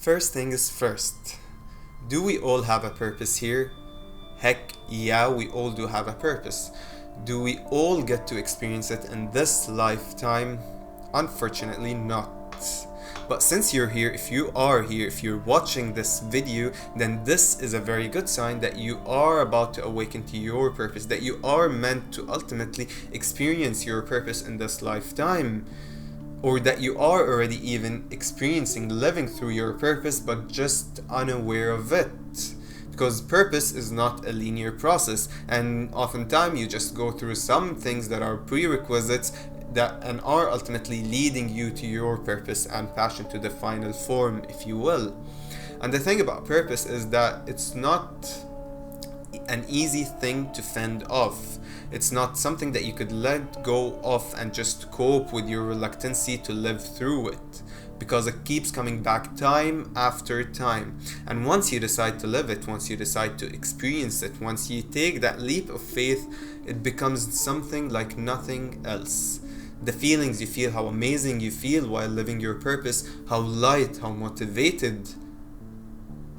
First thing is first. Do we all have a purpose here? Heck yeah, we all do have a purpose. Do we all get to experience it in this lifetime? Unfortunately not. But since you're here, if you are here, if you're watching this video, then this is a very good sign that you are about to awaken to your purpose, that you are meant to ultimately experience your purpose in this lifetime. Or that you are already even experiencing living through your purpose but just unaware of it. Because purpose is not a linear process, and oftentimes you just go through some things that are prerequisites and are ultimately leading you to your purpose and passion, to the final form, if you will. And the thing about purpose is that it's not an easy thing to fend off. It's not something that you could let go of and just cope with your reluctancy to live through it, because it keeps coming back time after time. And once you decide to live it, once you decide to experience it, once you take that leap of faith, it becomes something like nothing else. The feelings you feel, how amazing you feel while living your purpose, how light, how motivated,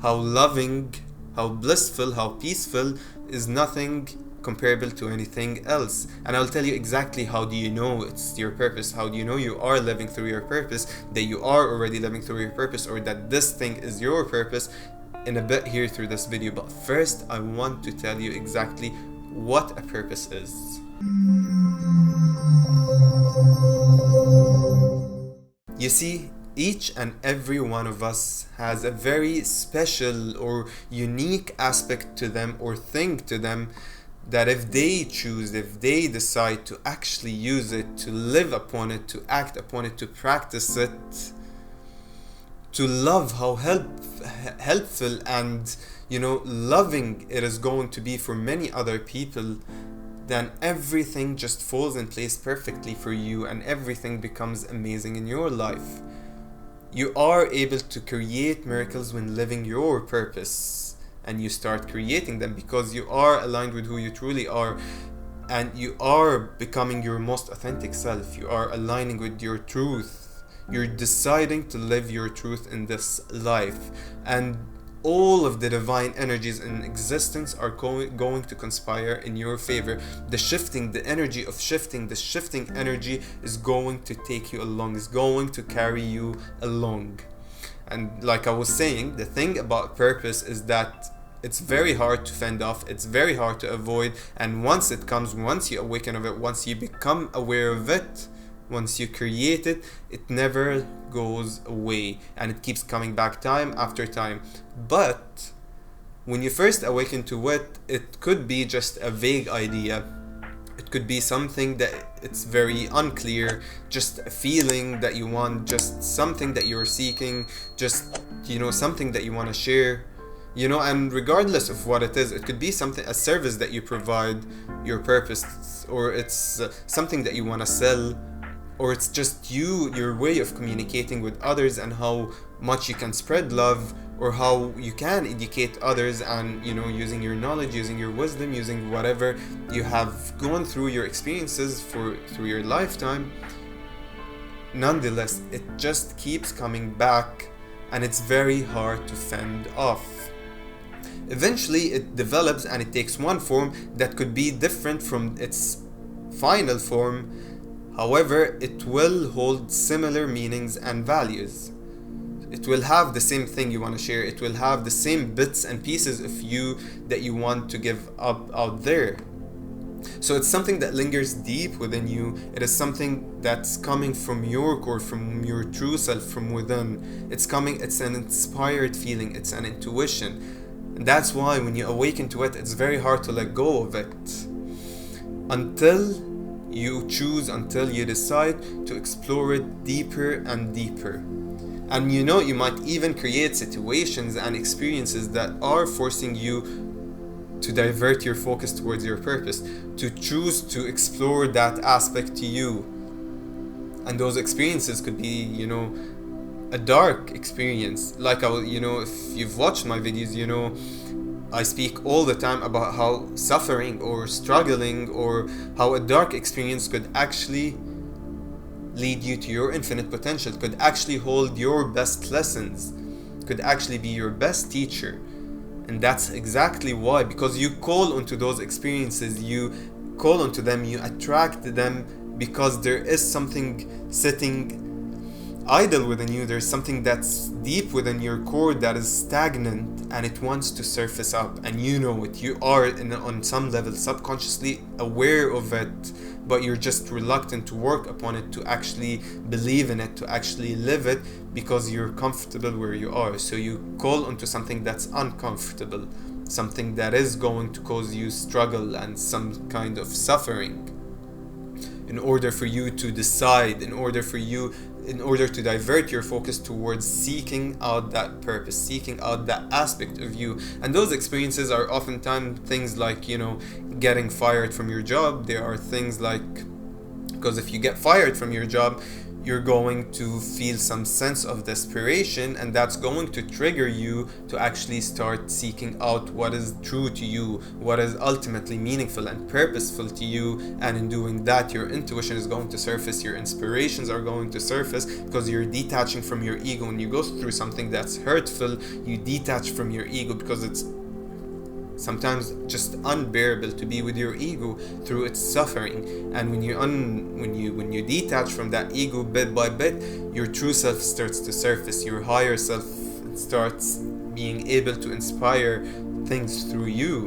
how loving, how blissful, how peaceful, is nothing comparable to anything else. And I'll tell you exactly how do you know it's your purpose, how do you know you are living through your purpose, that you are already living through your purpose, or that this thing is your purpose, in a bit here through this video. But first I want to tell you exactly what a purpose is. You see, each and every one of us has a very special or unique aspect to them or thing to them that if they choose, if they decide to actually use it, to live upon it, to act upon it, to practice it, to love how helpful and loving it is going to be for many other people, then everything just falls in place perfectly for you and everything becomes amazing in your life. You are able to create miracles when living your purpose, and you start creating them because you are aligned with who you truly are, and you are becoming your most authentic self. You are aligning with your truth. You're deciding to live your truth in this life, and all of the divine energies in existence are going to conspire in your favor. The energy of shifting, the shifting energy is going to take you along, is going to carry you along. And like I was saying, the thing about purpose is that it's very hard to fend off, it's very hard to avoid, and once it comes, once you awaken of it, once you become aware of it, once you create it, it never goes away and it keeps coming back time after time. But when you first awaken to it, it could be just a vague idea. It could be something that it's very unclear, just a feeling that you want, just something that you're seeking, just something that you want to share. And regardless of what it is, it could be something, a service that you provide, your purpose, or it's something that you want to sell, or it's just your way of communicating with others and how much you can spread love, or how you can educate others, and using your knowledge, using your wisdom, using whatever you have gone through, your experiences through your lifetime. Nonetheless, it just keeps coming back and it's very hard to fend off. Eventually it develops and it takes one form that could be different from its final form. However, it will hold similar meanings and values. It will have the same thing you want to share. It will have the same bits and pieces of you that you want to give up out there. So it's something that lingers deep within you. It is something that's coming from your core, from your true self, from within. It's an inspired feeling. It's an intuition. And that's why when you awaken to it, it's very hard to let go of it. Until you choose, until you decide to explore it deeper and deeper. And you might even create situations and experiences that are forcing you to divert your focus towards your purpose, to choose to explore that aspect to you. And those experiences could be, a dark experience. Like if you've watched my videos, I speak all the time about how suffering or struggling or how a dark experience could actually lead you to your infinite potential, could actually hold your best lessons. could actually be your best teacher. And that's exactly why, because you call onto those experiences, you call onto them, you attract them, because there is something sitting idle within you. There's something that's deep within your core that is stagnant, and it wants to surface up, and you know it. You are on some level subconsciously aware of it, but you're just reluctant to work upon it, to actually believe in it, to actually live it, because you're comfortable where you are. So you call onto something that's uncomfortable, something that is going to cause you struggle and some kind of suffering, in order for you to decide, in order to divert your focus towards seeking out that purpose, seeking out that aspect of you. And those experiences are oftentimes things like, getting fired from your job. There are things like, because if you get fired from your job, you're going to feel some sense of desperation, and that's going to trigger you to actually start seeking out what is true to you, what is ultimately meaningful and purposeful to you. And in doing that, your intuition is going to surface, your inspirations are going to surface, because you're detaching from your ego. When you go through something that's hurtful, you detach from your ego, because it's sometimes just unbearable to be with your ego through its suffering. And when you detach from that ego bit by bit, your true self starts to surface, your higher self starts being able to inspire things through you.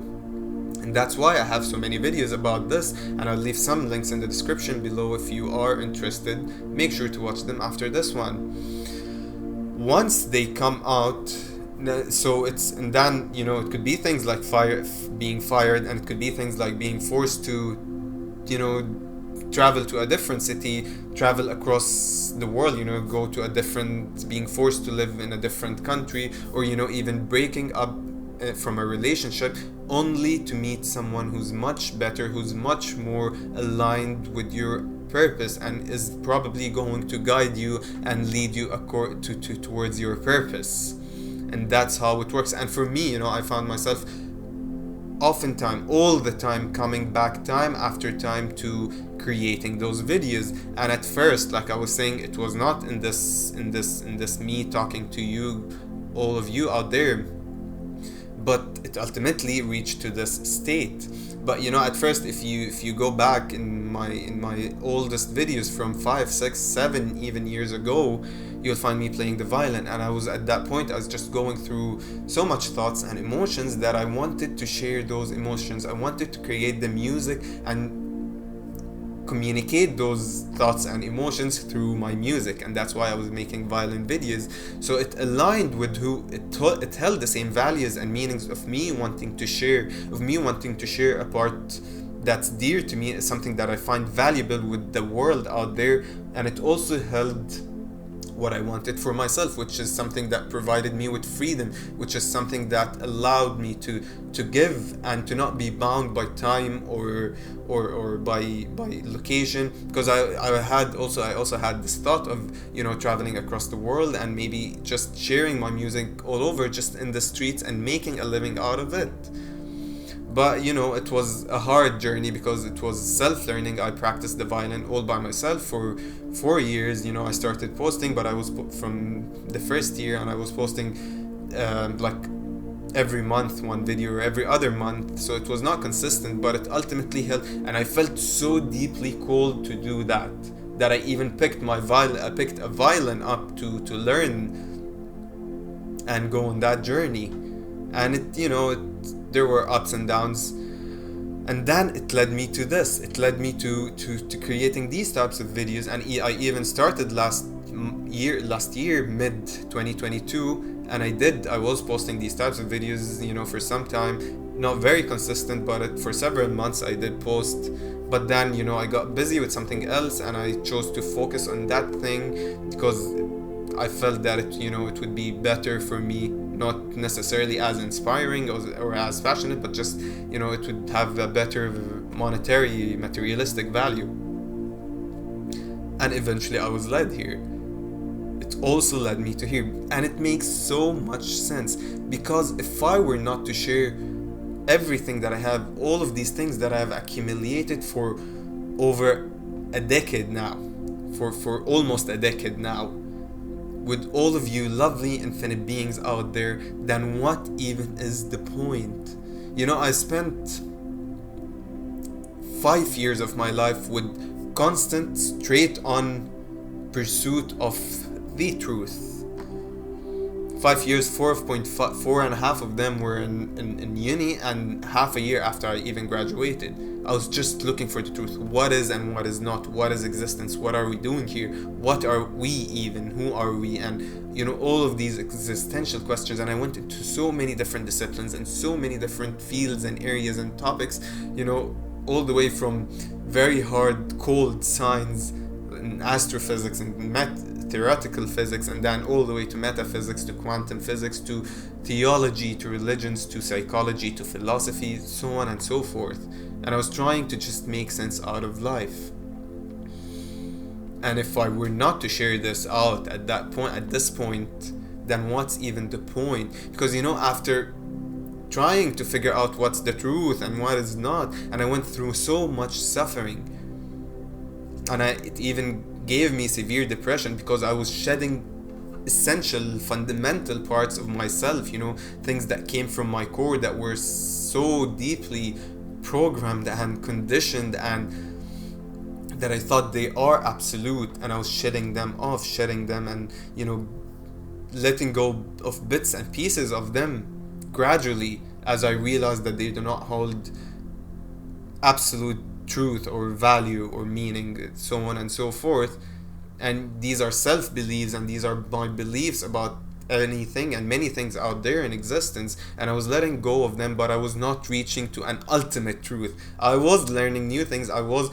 And that's why I have so many videos about this, and I'll leave some links in the description below if you are interested. Make sure to watch them after this one. Once they come out, so and then it could be things like being fired, and it could be things like being forced to travel to a different city, travel across the world, go to being forced to live in a different country, or even breaking up from a relationship, only to meet someone who's much better, who's much more aligned with your purpose, and is probably going to guide you and lead you towards your purpose. And that's how it works. And for me, I found myself oftentimes, all the time, coming back time after time to creating those videos. And at first, like I was saying, it was not in this me talking to you, all of you out there, but it ultimately reached to this state. But at first, if you go back in my oldest videos from 5, 6, 7 even years ago, you'll find me playing the violin. And I was at that point, I was just going through so much thoughts and emotions that I wanted to share those emotions. I wanted to create the music and communicate those thoughts and emotions through my music, and that's why I was making violin videos. So it aligned with it held the same values and meanings of me wanting to share a part that's dear to me, something that I find valuable with the world out there. And it also held what I wanted for myself, which is something that provided me with freedom, which is something that allowed me to give and to not be bound by time or by location. Because I also had this thought of traveling across the world and maybe just sharing my music all over, just in the streets, and making a living out of it. But it was a hard journey, because it was self-learning. I practiced the violin all by myself for 4 years. I started posting, but I was from the first year, and I was posting like every month one video, or every other month. So it was not consistent, but it ultimately helped. And I felt so deeply called to do that I even picked a violin up to learn and go on that journey. And there were ups and downs, and then it led me to this. It led me to creating these types of videos. And I even started last year, mid 2022, and I was posting these types of videos for some time, not very consistent, but for several months I did post. But then I got busy with something else, and I chose to focus on that thing, because I felt that it would be better for me, not necessarily as inspiring or as passionate, but just it would have a better materialistic value. And eventually I was led here. It also led me to here, and it makes so much sense, because if I were not to share everything that I have, all of these things that I have accumulated for over a decade now, for almost a decade now, with all of you lovely infinite beings out there, then what even is the point? I spent 5 years of my life with constant, straight on pursuit of the truth. 5 years, 4.5 of them were in uni, and half a year after I even graduated. I was just looking for the truth. What is and what is not? What is existence? What are we doing here? What are we even? Who are we? And all of these existential questions. And I went into so many different disciplines and so many different fields and areas and topics, all the way from very hard, cold science and astrophysics and theoretical physics, and then all the way to metaphysics, to quantum physics, to theology, to religions, to psychology, to philosophy, so on and so forth. And I was trying to just make sense out of life. And if I were not to share this out at this point, then what's even the point? Because after trying to figure out what's the truth and what is not, and I went through so much suffering, and it even gave me severe depression because I was shedding essential, fundamental parts of myself, things that came from my core that were so deeply programmed and conditioned, and that I thought they are absolute, and I was shedding them, and letting go of bits and pieces of them gradually, as I realized that they do not hold absolute truth or value or meaning, so on and so forth. And these are self-beliefs, and these are my beliefs about anything and many things out there in existence, and I was letting go of them, but I was not reaching to an ultimate truth. I was learning new things. I was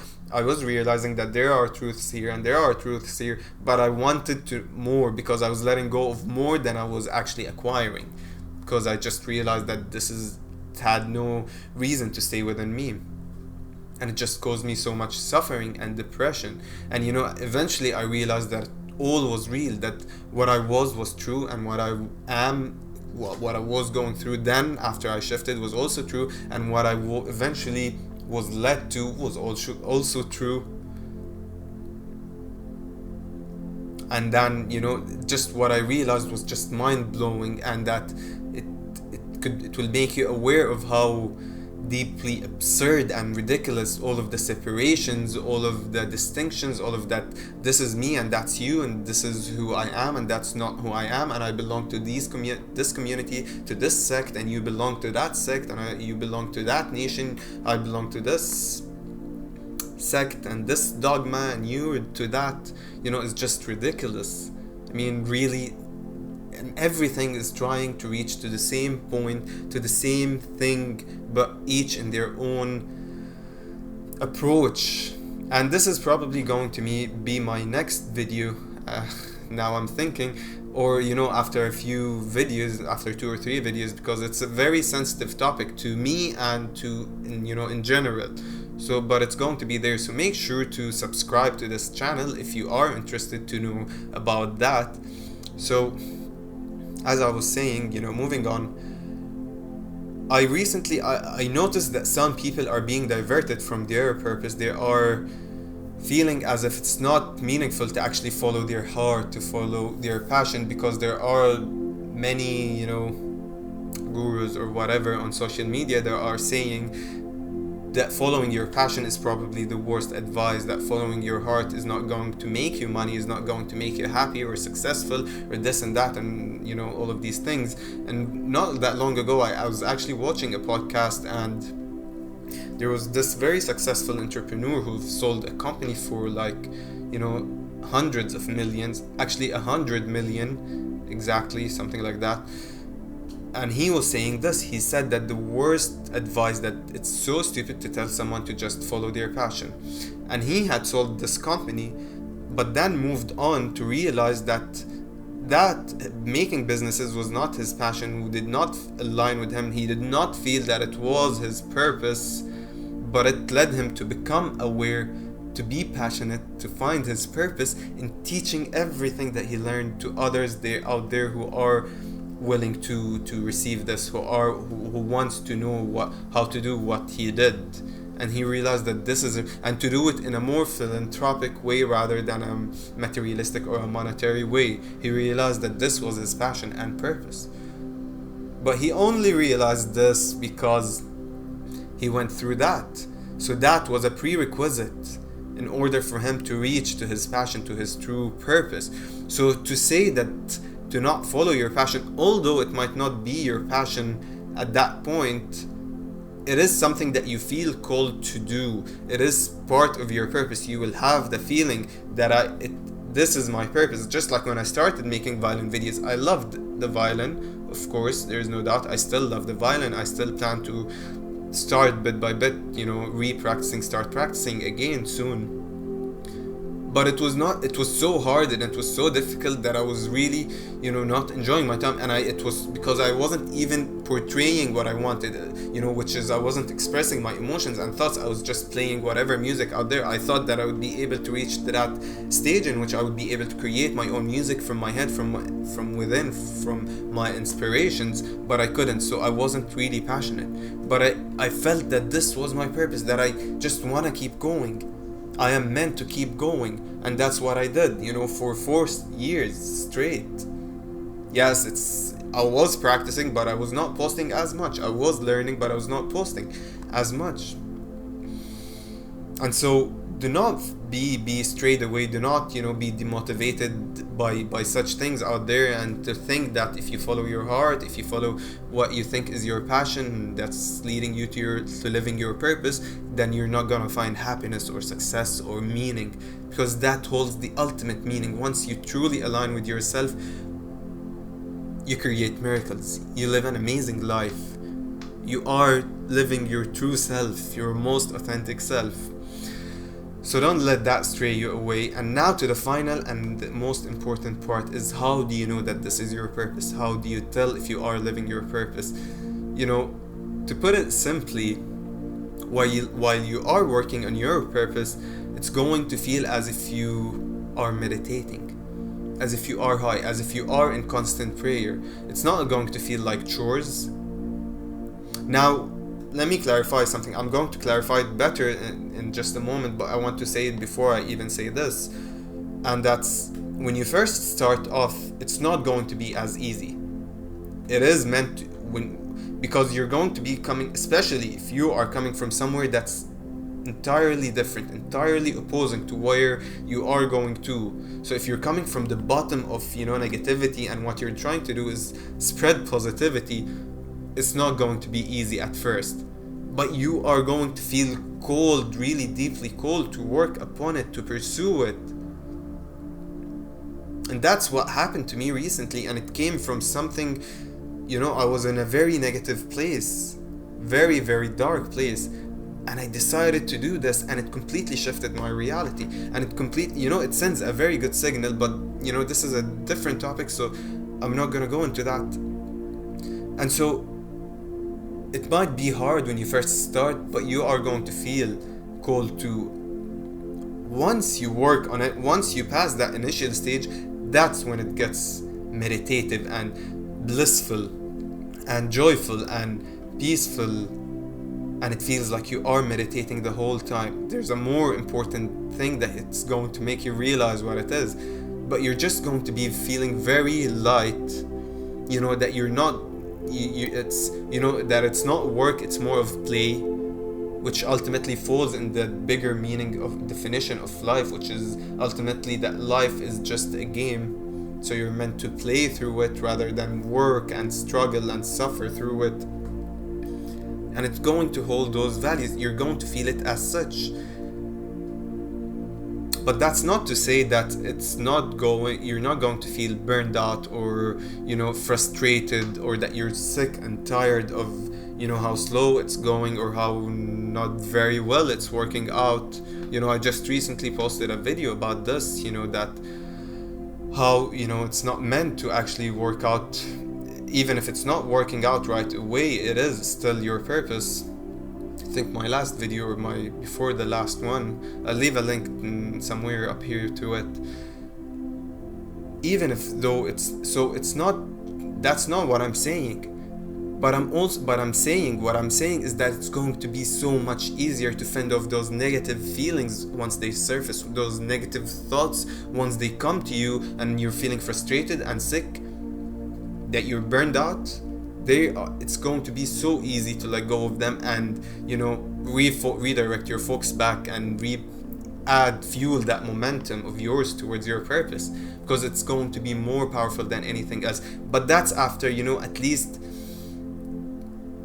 realizing that there are truths here and there are truths here, but I wanted to more, because I was letting go of more than I was actually acquiring, because I just realized that this had no reason to stay within me. And it just caused me so much suffering and depression. And eventually I realized that all was real, that what I was true, and what I am, what I was going through then after I shifted was also true, and what I eventually was led to was also true. And then just what I realized was just mind-blowing, and that it will make you aware of how deeply absurd and ridiculous all of the separations, all of the distinctions, all of that. This is me and that's you, and this is who I am and that's not who I am, and I belong to this community, to this sect, and you belong to that sect, and you belong to that nation, I belong to this sect and this dogma, and you to that. It's just ridiculous. I mean, really. And everything is trying to reach to the same point, to the same thing, but each in their own approach. And this is probably going to be my next video, now I'm thinking, or after a few videos, after 2 or 3 videos, because it's a very sensitive topic to me and to in general. So, but it's going to be there, so make sure to subscribe to this channel if you are interested to know about that. So, as I was saying, moving on, I noticed that some people are being diverted from their purpose. They are feeling as if it's not meaningful to actually follow their heart, to follow their passion, because there are many, gurus or whatever on social media that are saying that following your passion is probably the worst advice, that following your heart is not going to make you money, is not going to make you happy or successful or this and that, and all of these things. And not that long ago I was actually watching a podcast, and there was this very successful entrepreneur who sold a company for hundreds of millions, actually 100 million exactly, something like that. And he was saying this. He said that the worst advice, that it's so stupid to tell someone to just follow their passion. And he had sold this company, but then moved on to realize that making businesses was not his passion, did not align with him. He did not feel that it was his purpose, but it led him to become aware, to be passionate, to find his purpose in teaching everything that he learned to others out there who are willing to receive this, who wants to know how to do what he did. and he realized that this is and to do it in a more philanthropic way rather than a materialistic or a monetary way. He realized that this was his passion and purpose. But he only realized this because he went through that. So that was a prerequisite in order for him to reach to his passion, to his true purpose. So to say that to not follow your passion, although it might not be your passion at that point, it is something that you feel called to do. It is part of your purpose. You will have the feeling that this is my purpose. Just like when I started making violin videos, I loved the violin. Of course, there is no doubt. I still love the violin. I still plan to start bit by bit, start practicing again soon. But it was so hard and it was so difficult that I was really, not enjoying my time. And it was because I wasn't even portraying what I wanted, which is I wasn't expressing my emotions and thoughts. I was just playing whatever music out there. I thought that I would be able to reach to that stage in which I would be able to create my own music from my head, from within, from my inspirations, but I couldn't. So I wasn't really passionate. But I felt that this was my purpose, that I just want to keep going. I am meant to keep going, and that's what I did, for 4 years straight. Yes, I was practicing, but I was not posting as much. I was learning, but I was not posting as much. And so do not be strayed away. Do not, be demotivated by such things out there, and to think that if you follow your heart, if you follow what you think is your passion that's leading you to living your purpose, then you're not gonna find happiness or success or meaning, because that holds the ultimate meaning. Once you truly align with yourself, you create miracles. You live an amazing life. You are living your true self, your most authentic self. So don't let that stray you away. And now to the final and the most important part is, how do you know that this is your purpose? How do you tell if you are living your purpose? To put it simply, while you are working on your purpose, it's going to feel as if you are meditating, as if you are high, as if you are in constant prayer. It's not going to feel like chores. Now, let me clarify something. I'm going to clarify it better in just a moment, but I want to say it before I even say this. And that's, when you first start off, it's not going to be as easy. It is meant to, because you're going to be coming, especially if you are coming from somewhere that's entirely different, entirely opposing to where you are going to. So if you're coming from the bottom of, negativity, and what you're trying to do is spread positivity, it's not going to be easy at first, but you are going to feel called, really deeply called, to work upon it, to pursue it. And that's what happened to me recently, and it came from something, I was in a very negative place, very, very dark place, and I decided to do this, and it completely shifted my reality, and it sends a very good signal. But this is a different topic, so I'm not gonna go into that. And so it might be hard when you first start, but you are going to feel called to. Once you work on it, once you pass that initial stage, that's when it gets meditative and blissful and joyful and peaceful, and it feels like you are meditating the whole time. There's a more important thing that it's going to make you realize what it is, but you're just going to be feeling very light, that you're not that it's not work, it's more of play, which ultimately falls in the bigger meaning of definition of life, which is ultimately that life is just a game. So you're meant to play through it rather than work and struggle and suffer through it. And it's going to hold those values. You're going to feel it as such. But that's not to say that you're not going to feel burned out or, frustrated, or that you're sick and tired of, how slow it's going or how not very well it's working out. I just recently posted a video about this, that how, it's not meant to actually work out. Even if it's not working out right away, it is still your purpose. I think my last video, or before the last one, I'll leave a link somewhere up here to it. Even if though that's not what I'm saying, What I'm saying is that it's going to be so much easier to fend off those negative feelings once they surface, those negative thoughts once they come to you and you're feeling frustrated and sick, that you're burned out. It's going to be so easy to let go of them and, redirect your focus back and add fuel that momentum of yours towards your purpose, because it's going to be more powerful than anything else. But that's after, at least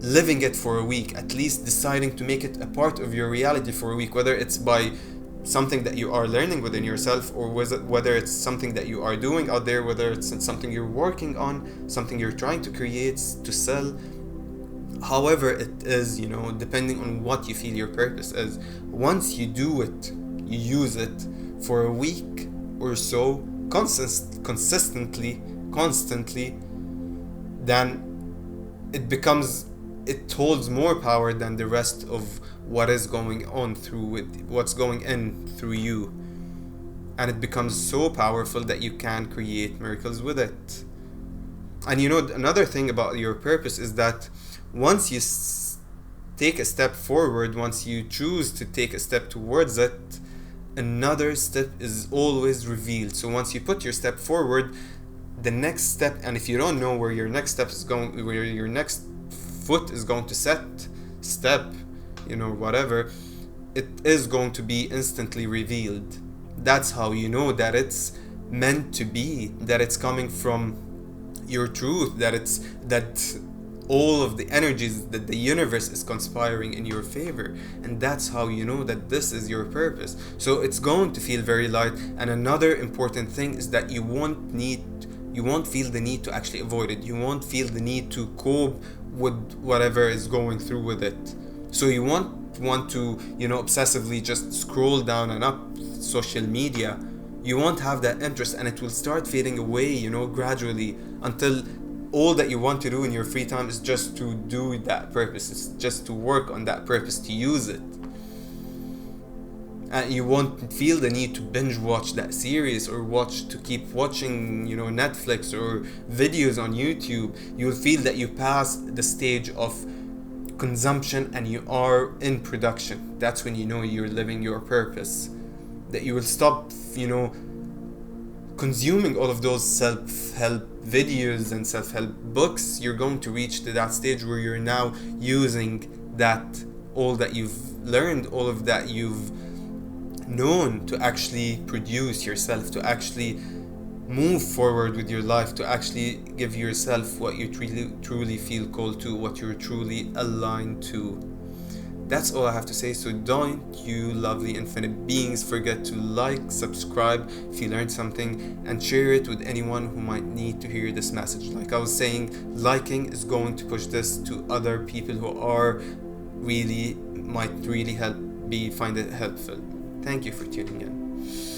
living it for a week, at least deciding to make it a part of your reality for a week, whether it's by something that you are learning within yourself, or whether it's something that you are doing out there, whether it's something you're working on, something you're trying to create, to sell. However it is, depending on what you feel your purpose is, once you do it, you use it for a week or so, constantly, then it holds more power than the rest of what's going in through you, and it becomes so powerful that you can create miracles with it. And another thing about your purpose is that once you take a step forward, once you choose to take a step towards it, another step is always revealed. So once you put your step forward, the next step, and if you don't know where your next step is going, where your next foot is going to step, whatever, it is going to be instantly revealed. That's how you know that it's meant to be, that it's coming from your truth, that all of the energies, that the universe is conspiring in your favor, and that's how you know that this is your purpose. So it's going to feel very light. And another important thing is that you won't feel the need to actually avoid it. You won't feel the need to cope with whatever is going through with it. So you won't want to, obsessively just scroll down and up social media. You won't have that interest, and it will start fading away, gradually, until all that you want to do in your free time is just to do that purpose. It's just to work on that purpose, to use it. And you won't feel the need to binge watch that series or keep watching, Netflix or videos on YouTube. You'll feel that you passed the stage of consumption and you are in production. That's when you know you're living your purpose. That you will stop, consuming all of those self-help videos and self-help books. You're going to reach to that stage where you're now using all that you've learned, all of that you've known, to actually produce yourself, to actually move forward with your life, to actually give yourself what you truly feel called to, what you're truly aligned to. That's all I have to say. So don't you lovely infinite beings forget to like, subscribe if you learned something, and share it with anyone who might need to hear this message. Like I was saying, liking is going to push this to other people who might really find it helpful. Thank you for tuning in.